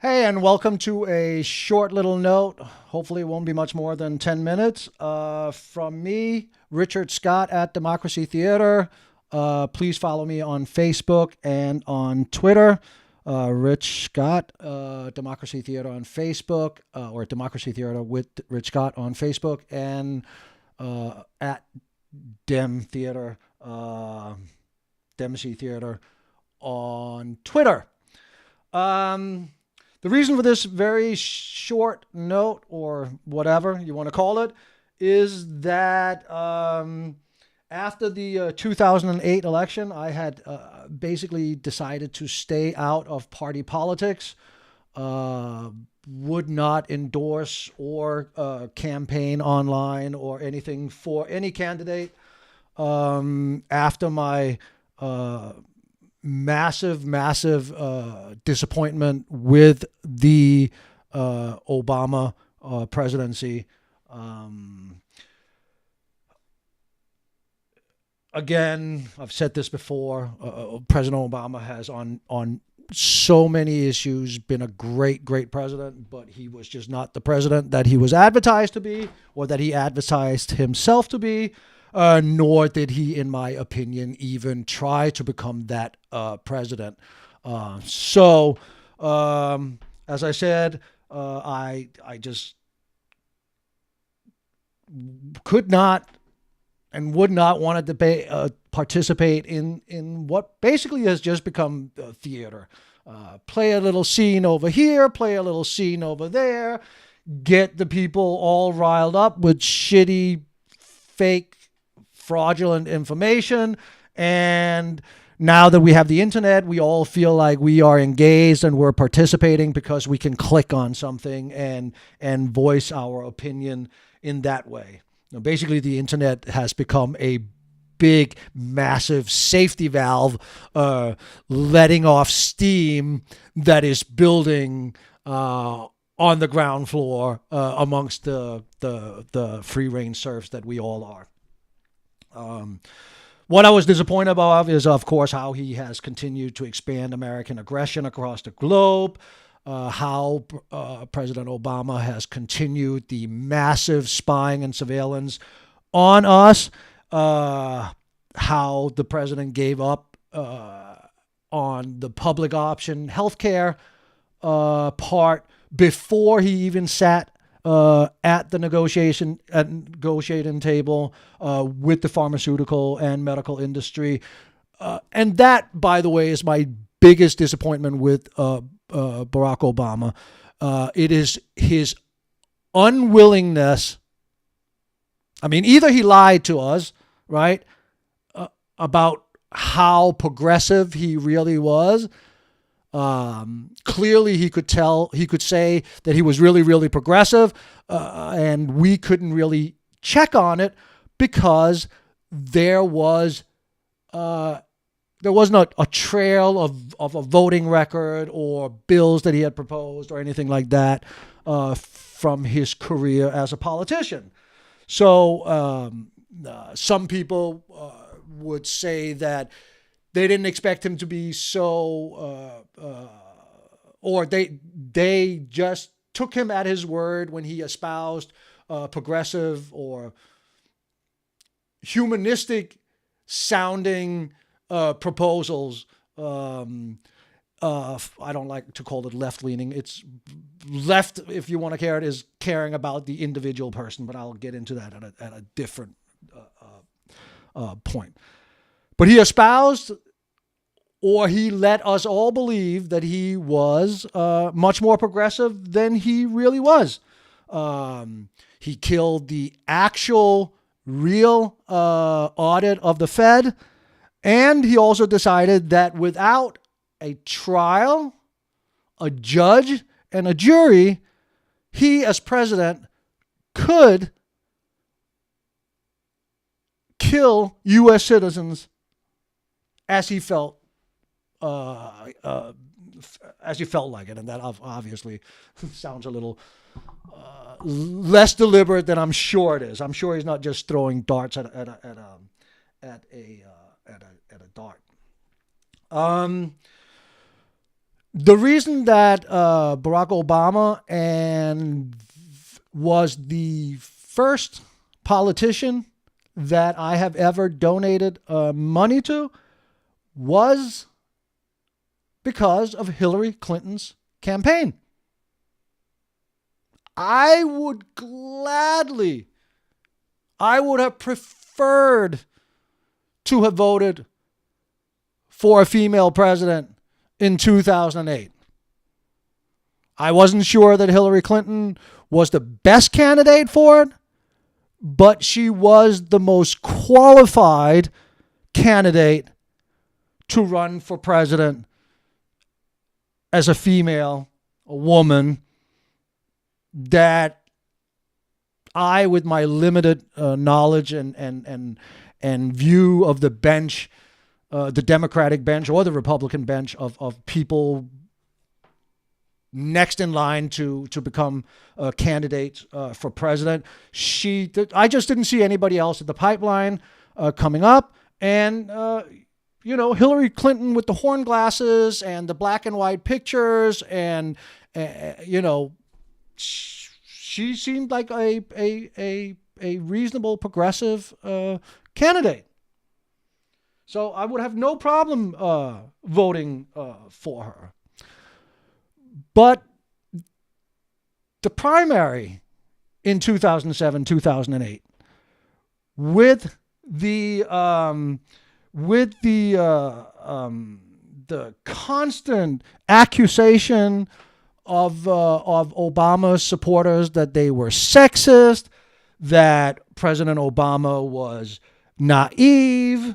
Hey, and welcome to a short little note. Hopefully, it won't be much more than 10 minutes. From me, Richard Scott at Democracy Theater. Please follow me on Facebook and on Twitter. Rich Scott, Democracy Theater on Facebook, or Democracy Theater with Rich Scott on Facebook, and at Dem Theater, Dempsey Theater on Twitter. Um, the reason for this very short note, or whatever you want to call it, is that after the 2008 election, I had basically decided to stay out of party politics, would not endorse or campaign online or anything for any candidate after my massive disappointment with the Obama presidency. Again, I've said this before. President Obama has on so many issues been a great president, but he was just not the president that he was advertised to be, or that he advertised himself to be. Nor did he, in my opinion, even try to become that president. So, as I said, I just could not and would not want to participate in what basically has just become theater. Play a little scene over here, play a little scene over there, get the people all riled up with shitty, fake, fraudulent information. And now that we have the internet, we all feel like we are engaged and we're participating because we can click on something and voice our opinion in that way. Now, basically, the internet has become a big, massive safety valve, letting off steam that is building on the ground floor amongst the free range serfs that we all are. What I was disappointed about is, of course, how he has continued to expand American aggression across the globe, how President Obama has continued the massive spying and surveillance on us, how the president gave up on the public option healthcare part before he even sat at the negotiating table with the pharmaceutical and medical industry. And that, by the way, is my biggest disappointment with Barack Obama. It is his unwillingness. I mean, either he lied to us, right, about how progressive he really was. Clearly, he could say that he was really progressive, and we couldn't really check on it because there was not a trail of a voting record or bills that he had proposed or anything like that from his career as a politician. So some people would say that they didn't expect him to be so, or they just took him at his word when he espoused progressive or humanistic sounding proposals. I don't like to call it left leaning. It's left, if you want to care, it is caring about the individual person, but I'll get into that at a different point. But he espoused, or he let us all believe, that he was much more progressive than he really was. He killed the actual, real audit of the Fed. And he also decided that without a trial, a judge, and a jury, he, as president, could kill U.S. citizens as he felt like it. And that obviously sounds a little less deliberate than I'm sure it is. I'm sure he's not just throwing darts at a dart. The reason that Barack Obama and was the first politician that I have ever donated money to was because of Hillary Clinton's campaign. I would have preferred to have voted for a female president in 2008. I wasn't sure that Hillary Clinton was the best candidate for it, but she was the most qualified candidate to run for president as a female, a woman, that I, with my limited knowledge and view of the bench, the Democratic bench or the Republican bench of people next in line to become candidates for president, I just didn't see anybody else in the pipeline coming up. And Hillary Clinton with the horn glasses and the black and white pictures, and she seemed like a reasonable progressive candidate. So I would have no problem voting for her. But the primary in 2007, 2008, with the constant accusation of Obama's supporters that they were sexist, that President Obama was naive,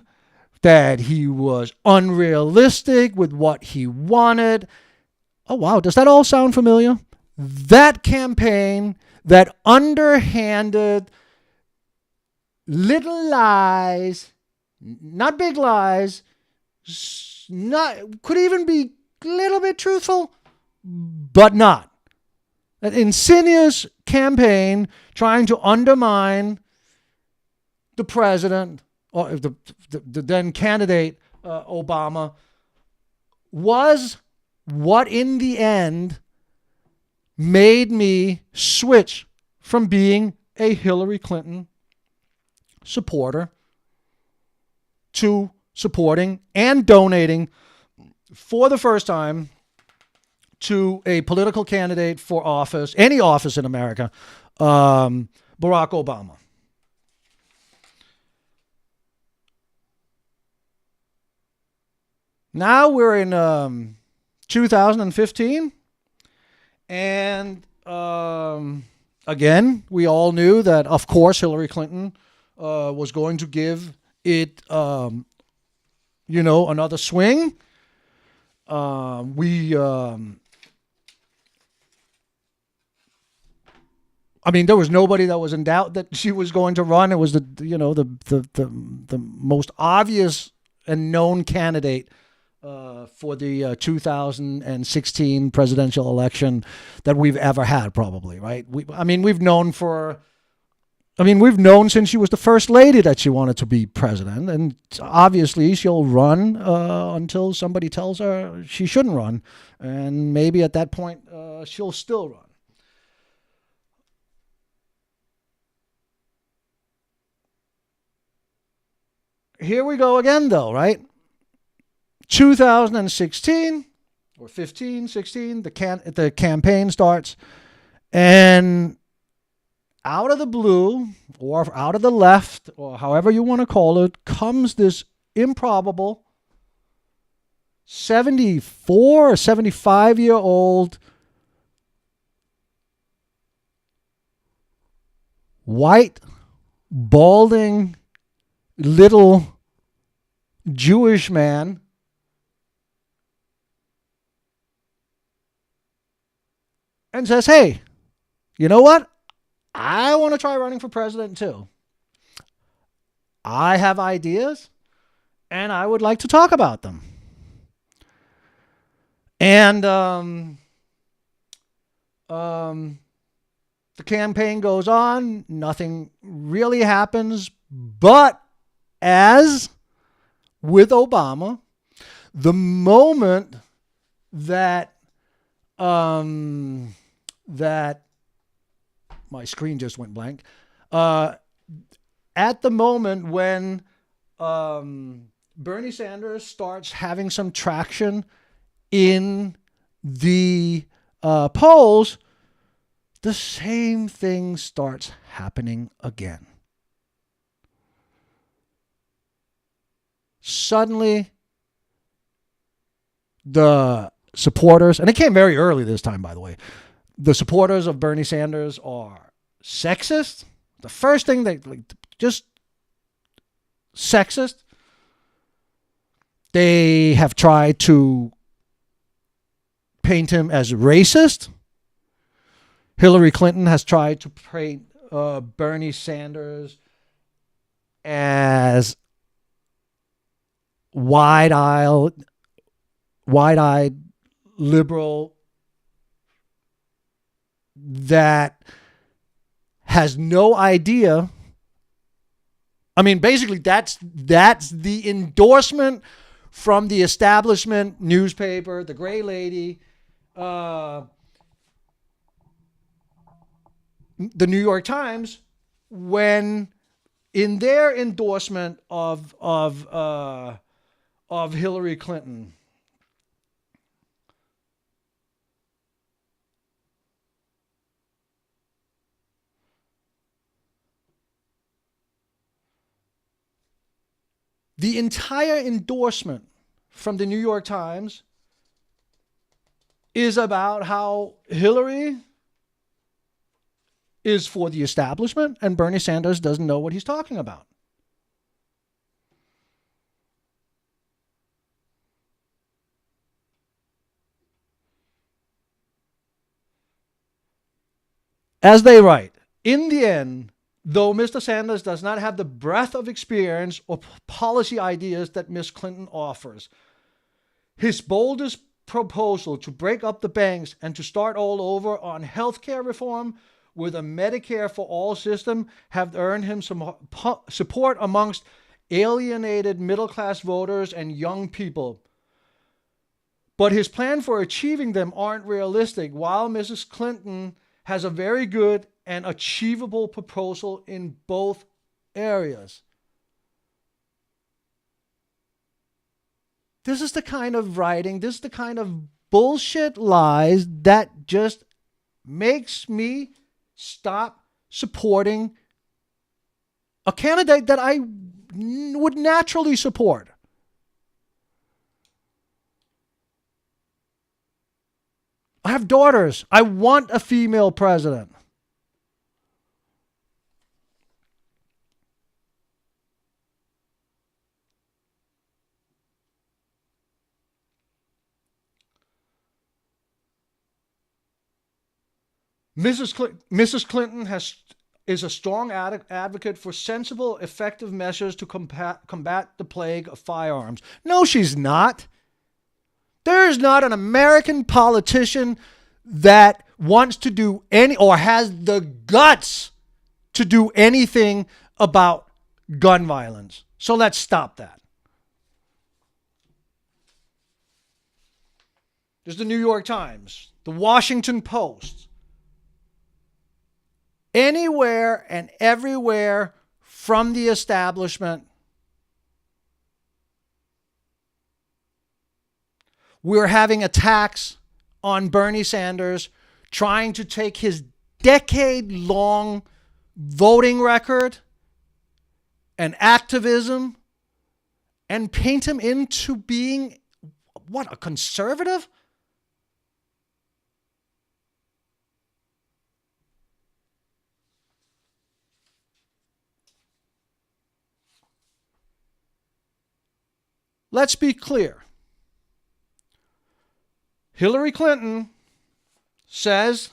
that he was unrealistic with what he wanted. Oh, wow. Does that all sound familiar? That campaign, that underhanded little lies, not big lies, could even be a little bit truthful, but not. An insidious campaign trying to undermine the president, or the then candidate, Obama, was what in the end made me switch from being a Hillary Clinton supporter to supporting and donating for the first time to a political candidate for office, any office in America, Barack Obama. Now we're in 2015, and again, we all knew that, of course, Hillary Clinton was going to give it, another swing. There was nobody that was in doubt that she was going to run. It was the most obvious and known candidate for the 2016 presidential election that we've ever had, probably, right? We've known since she was the first lady that she wanted to be president, and obviously she'll run until somebody tells her she shouldn't run, and maybe at that point she'll still run. Here we go again, though, right? 2016 or 15, 16, the campaign starts, and out of the blue or out of the left, or however you want to call it, comes this improbable 74 or 75-year-old white, balding, little Jewish man and says, hey, you know what? I want to try running for president too. I have ideas and I would like to talk about them. And the campaign goes on. Nothing really happens. But as with Obama, the moment that that my screen just went blank. At the moment when Bernie Sanders starts having some traction in the polls, the same thing starts happening again. Suddenly, the supporters, and it came very early this time, by the way, the supporters of Bernie Sanders are sexist. The first thing they just sexist. They have tried to paint him as racist. Hillary Clinton has tried to paint Bernie Sanders as wide-eyed liberal that has no idea. I mean, basically, that's the endorsement from the establishment newspaper, the Gray Lady, the New York Times, when in their endorsement of Hillary Clinton. The entire endorsement from the New York Times is about how Hillary is for the establishment and Bernie Sanders doesn't know what he's talking about. As they write, in the end, though Mr. Sanders does not have the breadth of experience or policy ideas that Ms. Clinton offers, his boldest proposal to break up the banks and to start all over on health care reform with a Medicare for all system have earned him some support amongst alienated middle-class voters and young people. But his plan for achieving them aren't realistic, while Mrs. Clinton has a very good and achievable proposal in both areas. This is the kind of writing, this is the kind of bullshit lies that just makes me stop supporting a candidate that I would naturally support. I have daughters. I want a female president. Mrs. Clinton is a strong advocate for sensible, effective measures to combat the plague of firearms. No, she's not. There is not an American politician that wants to do any or has the guts to do anything about gun violence. So let's stop that. There's the New York Times, the Washington Post. Anywhere and everywhere from the establishment, we're having attacks on Bernie Sanders, trying to take his decade-long voting record and activism and paint him into being, what, a conservative? Let's be clear. Hillary Clinton says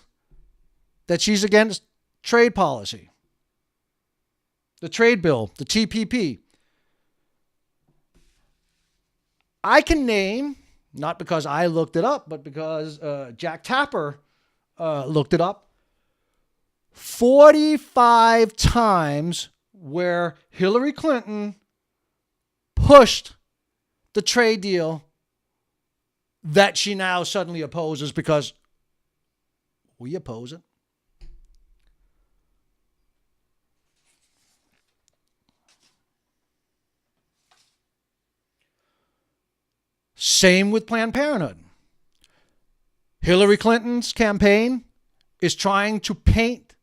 that she's against trade policy, the trade bill, the TPP. I can name, not because I looked it up, but because Jack Tapper looked it up, 45 times where Hillary Clinton pushed the trade deal that she now suddenly opposes because we oppose it. Same with Planned Parenthood. Hillary Clinton's campaign is trying to paint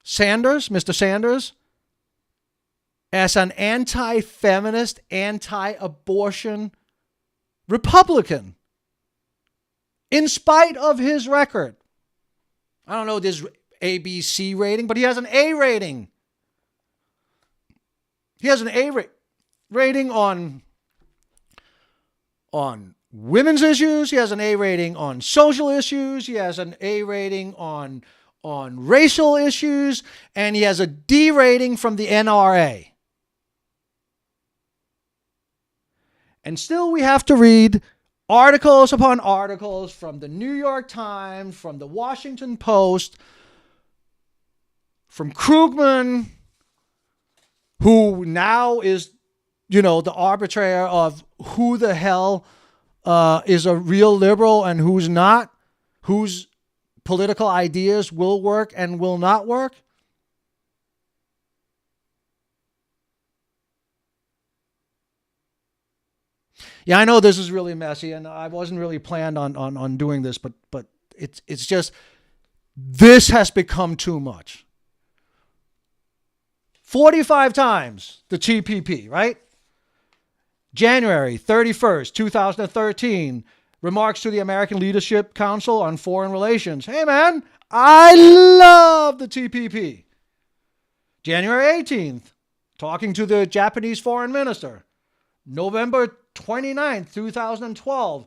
Mr. Sanders, as an anti-feminist, anti-abortion Republican, in spite of his record. I don't know this ABC rating, but he has an A rating. He has an A rating on women's issues. He has an A rating on social issues. He has an A rating on racial issues. And he has a D rating from the NRA. And still we have to read articles upon articles from the New York Times, from the Washington Post, from Krugman, who now is, the arbitrator of who the hell is a real liberal and who's not, whose political ideas will work and will not work. Yeah, I know this is really messy, and I wasn't really planned on doing this, but it's just, this has become too much. 45 times the TPP, right? January 31st, 2013, remarks to the American Leadership Council on Foreign Relations. Hey, man, I love the TPP. January 18th, talking to the Japanese foreign minister. November 29th, 2012,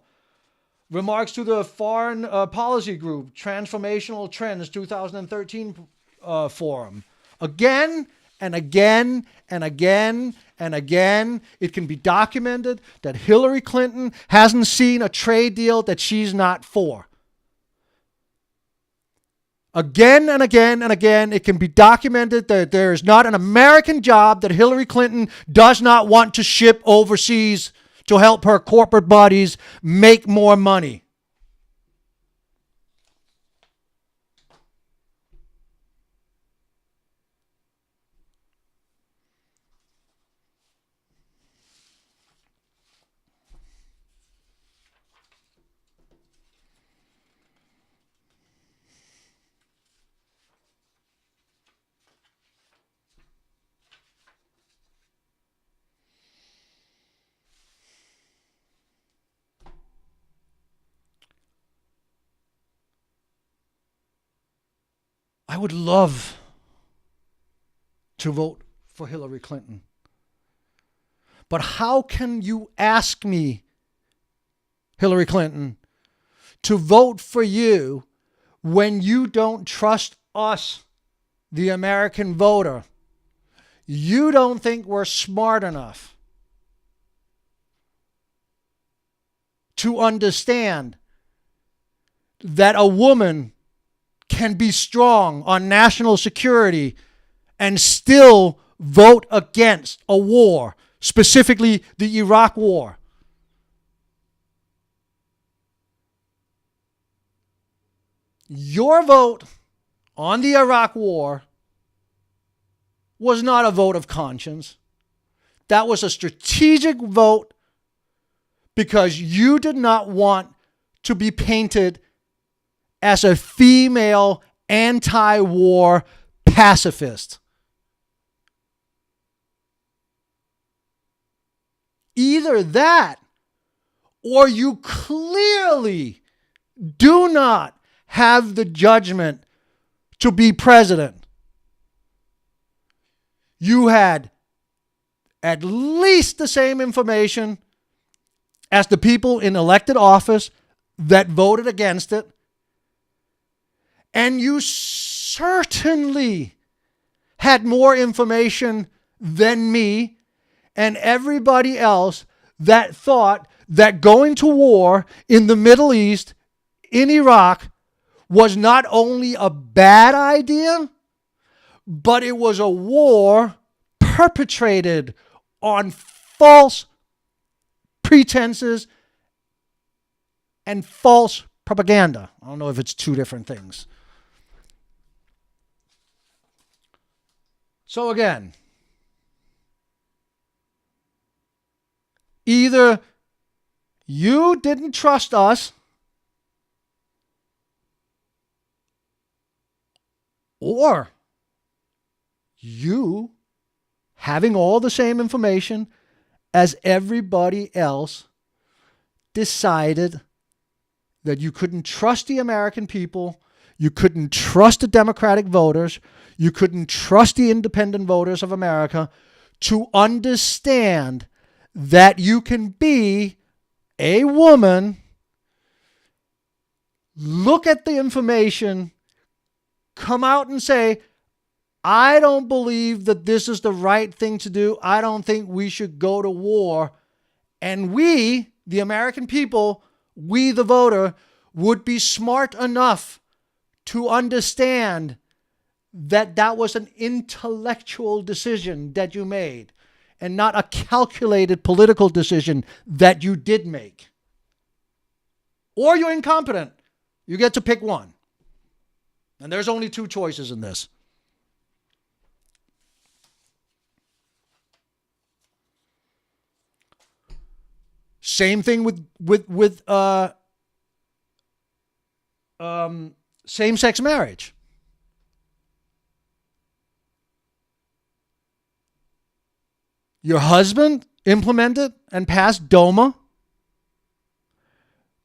remarks to the Foreign Policy Group, Transformational Trends 2013 Forum. Again and again and again and again, it can be documented that Hillary Clinton hasn't seen a trade deal that she's not for. Again and again and again, it can be documented that there is not an American job that Hillary Clinton does not want to ship overseas to help her corporate buddies make more money. I would love to vote for Hillary Clinton. But how can you ask me, Hillary Clinton, to vote for you when you don't trust us, the American voter? You don't think we're smart enough to understand that a woman can be strong on national security and still vote against a war, specifically the Iraq War. Your vote on the Iraq War was not a vote of conscience. That was a strategic vote because you did not want to be painted as a female anti-war pacifist. Either that, or you clearly do not have the judgment to be president. You had at least the same information as the people in elected office that voted against it. And you certainly had more information than me and everybody else that thought that going to war in the Middle East, in Iraq, was not only a bad idea, but it was a war perpetrated on false pretenses, and false propaganda. I don't know if it's two different things. So again, either you didn't trust us, or you, having all the same information as everybody else, decided that you couldn't trust the American people, you couldn't trust the Democratic voters, you couldn't trust the independent voters of America to understand that you can be a woman, look at the information, come out and say, I don't believe that this is the right thing to do. I don't think we should go to war. And we, the American people, we, the voter, would be smart enough to understand that that was an intellectual decision that you made and not a calculated political decision that you did make. Or you're incompetent. You get to pick one. And there's only two choices in this. Same thing with same-sex marriage. Your husband implemented and passed DOMA.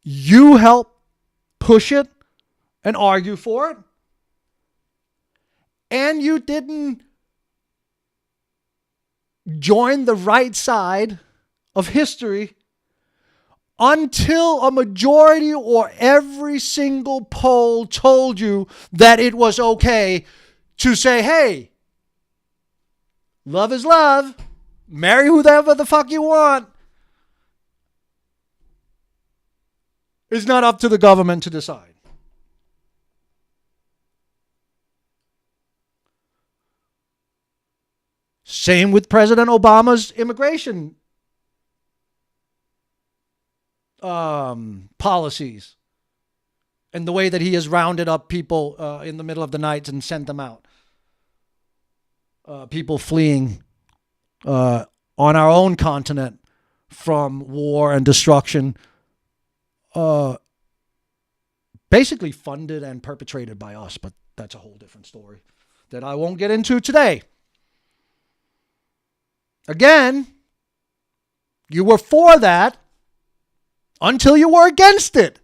You helped push it and argue for it. And you didn't join the right side of history until a majority or every single poll told you that it was okay to say, hey, love is love. Marry whoever the fuck you want. It's not up to the government to decide. Same with President Obama's immigration policies and the way that he has rounded up people in the middle of the night and sent them out. People fleeing on our own continent from war and destruction, basically funded and perpetrated by us, but that's a whole different story that I won't get into today. Again, you were for that until you were against it.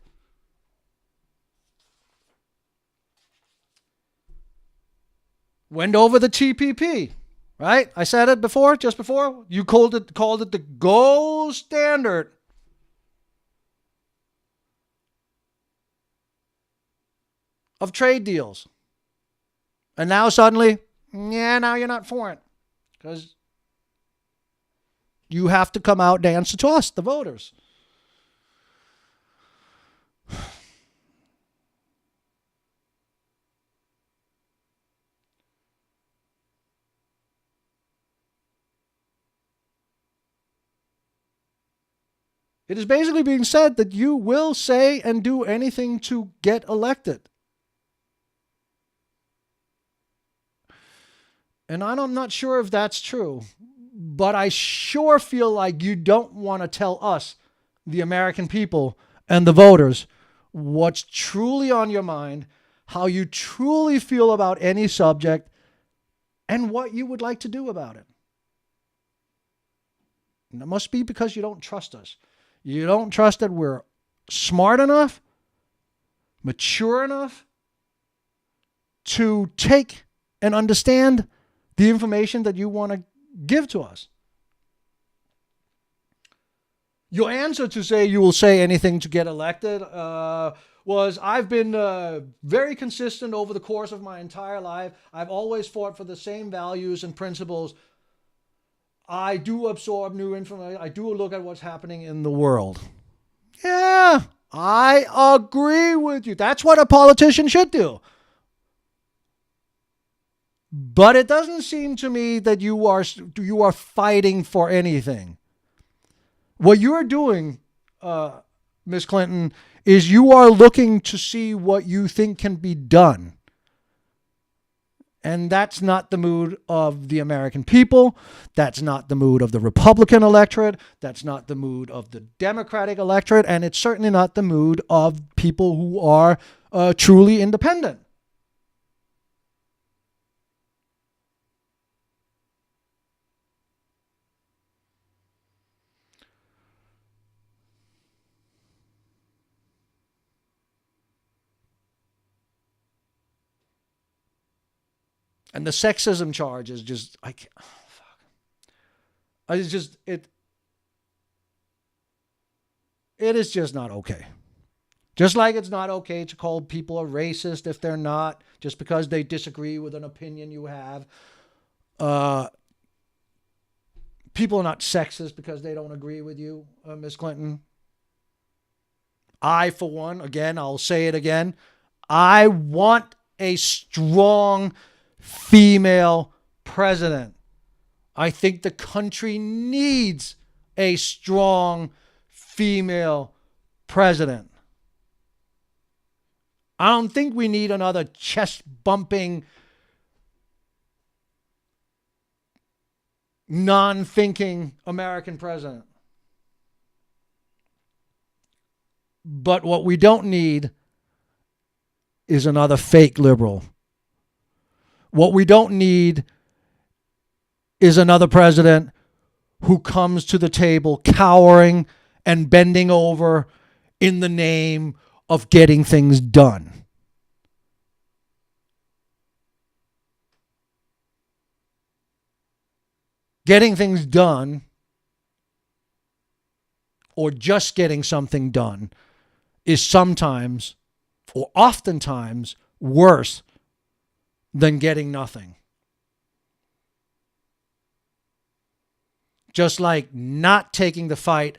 Went over the TPP, right? I said it before, just before. You called it the gold standard of trade deals. And now suddenly, now you're not for it. Because you have to come out and answer to us, the voters. It is basically being said that you will say and do anything to get elected. And I'm not sure if that's true, but I sure feel like you don't want to tell us, the American people and the voters, what's truly on your mind, how you truly feel about any subject, and what you would like to do about it. And it must be because you don't trust us. You don't trust that we're smart enough, mature enough to take and understand the information that you want to give to us. Your answer to say you will say anything to get elected was, I've been very consistent over the course of my entire life. I've always fought for the same values and principles. I do absorb new information. I do look at what's happening in the world. Yeah, I agree with you. That's what a politician should do. But it doesn't seem to me that you are fighting for anything. What you're doing, Ms. Clinton, is you are looking to see what you think can be done. And that's not the mood of the American people. That's not the mood of the Republican electorate. That's not the mood of the Democratic electorate. And it's certainly not the mood of people who are truly independent. And the sexism charge is just, I can't, oh, fuck. It's just, it is just not okay. Just like it's not okay to call people a racist if they're not, just because they disagree with an opinion you have. People are not sexist because they don't agree with you, Ms. Clinton. I, for one, again, I'll say it again, I want a strong female president. I think the country needs a strong female president. I don't think we need another chest bumping, non-thinking American president. But what we don't need is another fake liberal. What we don't need is another president who comes to the table cowering and bending over in the name of getting things done. Getting things done, or just getting something done, is sometimes or oftentimes worse than getting nothing. Just like not taking the fight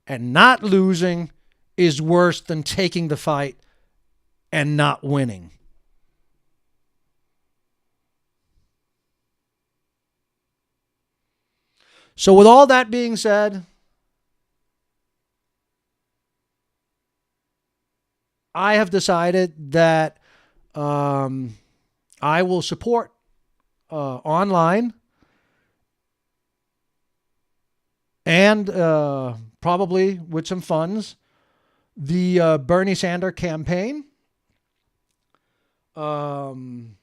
and not losing is worse than taking the fight and not winning. So with all that being said, I have decided that I will support online and probably with some funds the Bernie Sanders campaign. And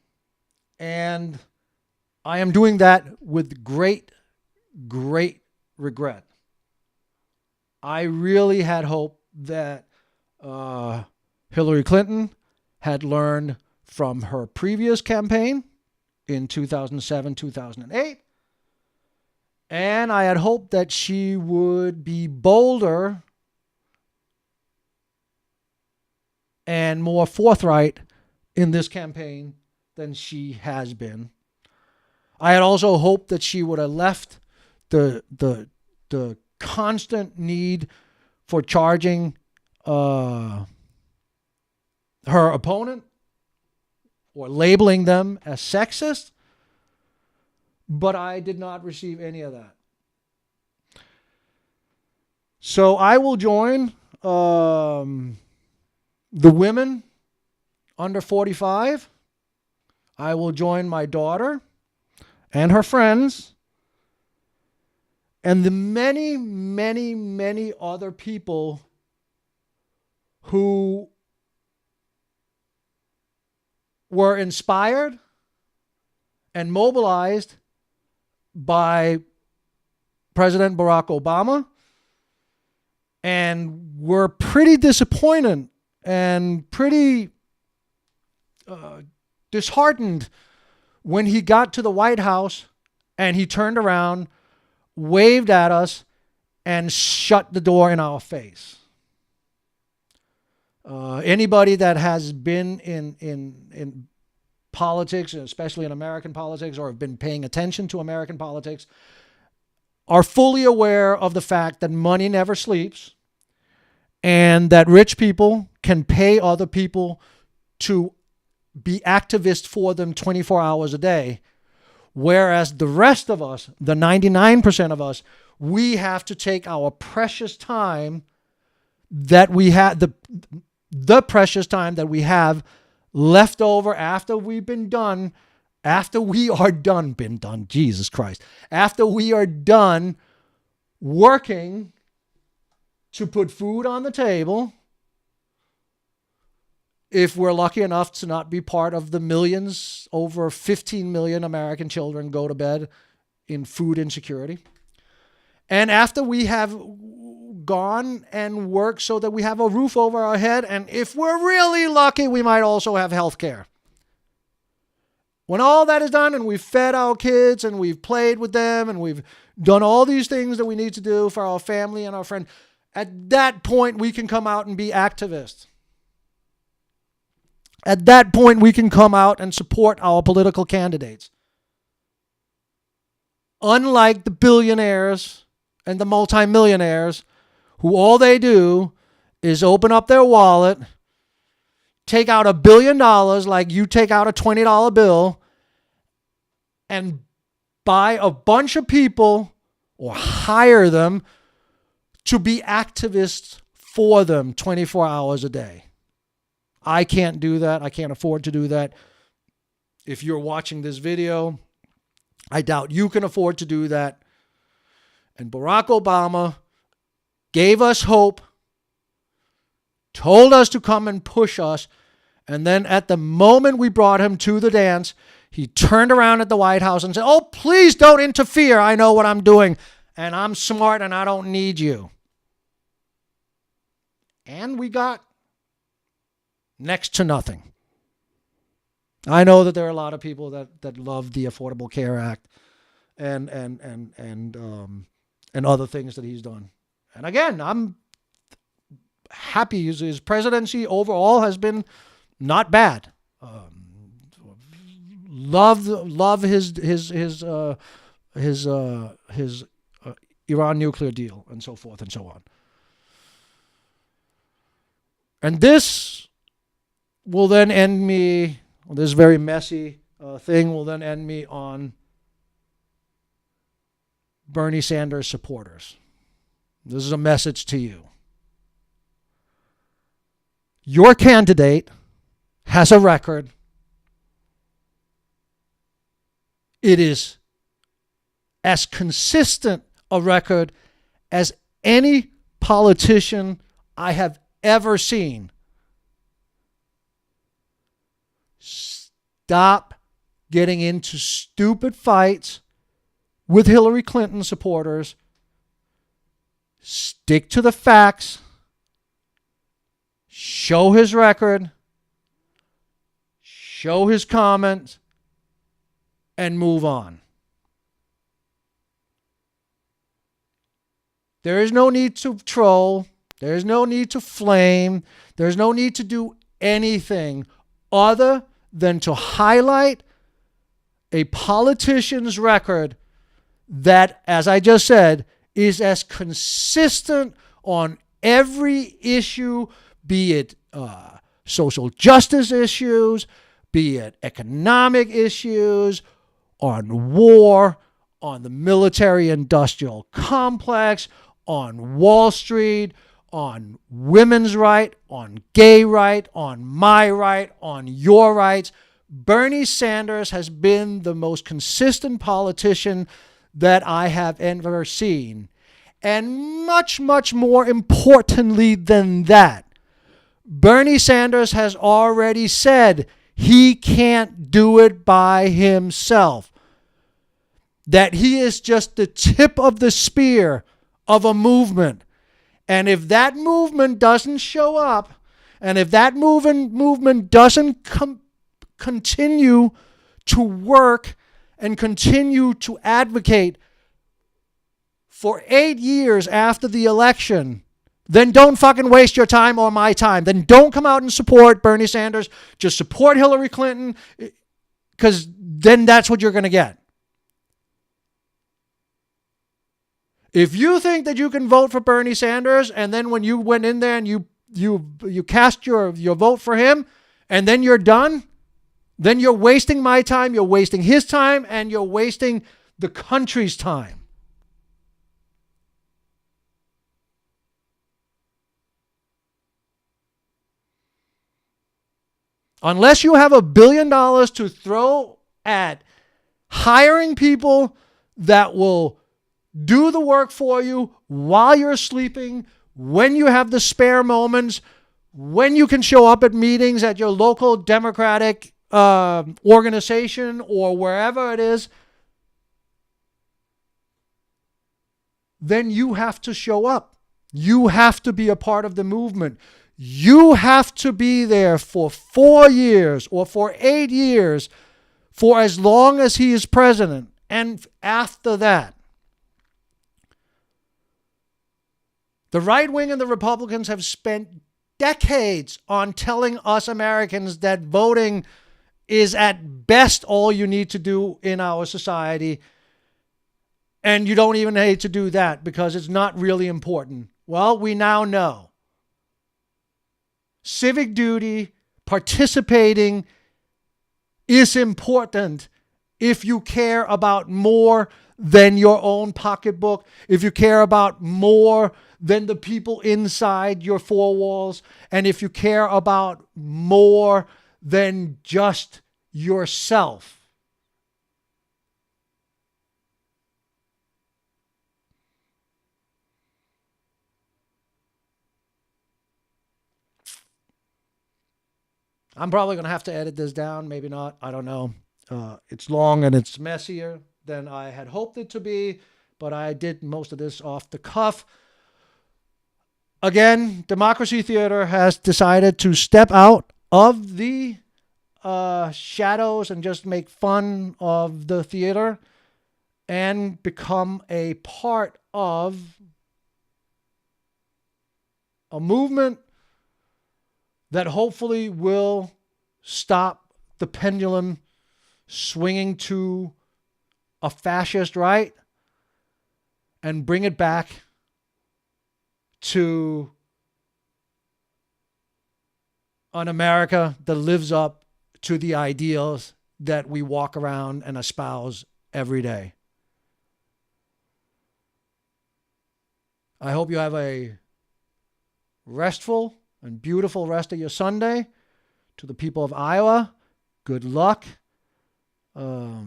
I am doing that with great regret. I really had hoped that Hillary Clinton had learned from her previous campaign in 2007, 2008. And I had hoped that she would be bolder and more forthright in this campaign than she has been. I had also hoped that she would have left the constant need for charging her opponent or labeling them as sexist, but I did not receive any of that. So I will join the women under 45. I will join my daughter and her friends and the many, many, many other people who were inspired and mobilized by President Barack Obama and were pretty disappointed and pretty disheartened when he got to the White House and he turned around, waved at us, and shut the door in our face. Anybody that has been in politics, especially in American politics, or have been paying attention to American politics, are fully aware of the fact that money never sleeps and that rich people can pay other people to be activists for them 24 hours a day, whereas the rest of us, the 99% of us, we have to take our precious time that we have, the precious time that we have left over after we've been done, after we are done, Jesus Christ, after we are done working to put food on the table, if we're lucky enough to not be part of the millions, over 15 million American children go to bed in food insecurity. And after we have gone and worked so that we have a roof over our head, and if we're really lucky, we might also have health care. When all that is done and we've fed our kids and we've played with them and we've done all these things that we need to do for our family and our friend, at that point we can come out and be activists. At that point we can come out and support our political candidates. Unlike the billionaires and the multimillionaires who all they do is open up their wallet, take out $1 billion like you take out a $20 bill, and buy a bunch of people or hire them to be activists for them 24 hours a day. I can't do that. I can't afford to do that. If you're watching this video, I doubt you can afford to do that. And Barack Obama gave us hope, told us to come and push us, and then at the moment we brought him to the dance, he turned around at the White House and said, "Oh, please don't interfere. I know what I'm doing, and I'm smart, and I don't need you." And we got next to nothing. I know that there are a lot of people that love the Affordable Care Act and other things that he's done. And again, I'm happy. His presidency overall has been not bad. Love his Iran nuclear deal and so forth and so on. And this will then end me. This very messy thing will then end me on Bernie Sanders supporters. This is a message to you. Your candidate has a record. It is as consistent a record as any politician I have ever seen. Stop getting into stupid fights with Hillary Clinton supporters. Stick to the facts. Show his record. Show his comments. And move on. There is no need to troll. There is no need to flame. There is no need to do anything other than to highlight a politician's record that, as I just said, is as consistent on every issue, be it social justice issues, be it economic issues, on war, on the military-industrial complex, on Wall Street, on women's right, on gay right, on my right, on your rights. Bernie Sanders has been the most consistent politician that I have ever seen. And much, much more importantly than that, Bernie Sanders has already said he can't do it by himself. That he is just the tip of the spear of a movement. And if that movement doesn't show up, and if that movement doesn't continue to work and continue to advocate for 8 years after the election, then don't fucking waste your time or my time. Then don't come out and support Bernie Sanders. Just support Hillary Clinton, because then that's what you're going to get. If you think that you can vote for Bernie Sanders, and then when you went in there and you cast your vote for him, and then you're done, then you're wasting my time, you're wasting his time, and you're wasting the country's time. Unless you have $1 billion to throw at hiring people that will do the work for you while you're sleeping, when you have the spare moments, when you can show up at meetings at your local Democratic organization or wherever it is, then you have to show up. You have to be a part of the movement. You have to be there for 4 years or for 8 years, for as long as he is president. And after that, the right wing and the Republicans have spent decades on telling us Americans that voting is at best all you need to do in our society. And you don't even need to do that because it's not really important. Well, we now know. Civic duty, participating is important if you care about more than your own pocketbook, if you care about more than the people inside your four walls, and if you care about more than just yourself. I'm probably going to have to edit this down. Maybe not. I don't know. It's long and it's messier than I had hoped it to be, but I did most of this off the cuff. Again, Democracy Theater has decided to step out of the shadows and just make fun of the theater and become a part of a movement that hopefully will stop the pendulum swinging to a fascist right and bring it back to an America that lives up to the ideals that we walk around and espouse every day. I hope you have a restful and beautiful rest of your Sunday. To the people of Iowa, good luck. I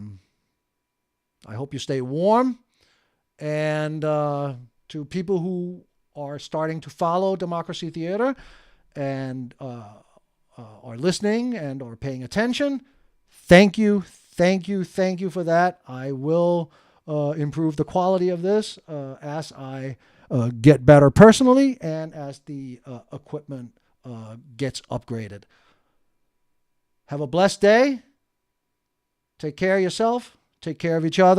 hope you stay warm. And to people who are starting to follow Democracy Theater and are listening and are paying attention, thank you for that. I will improve the quality of this as I get better personally and as the equipment gets upgraded. Have a blessed day. Take care of yourself. Take care of each other.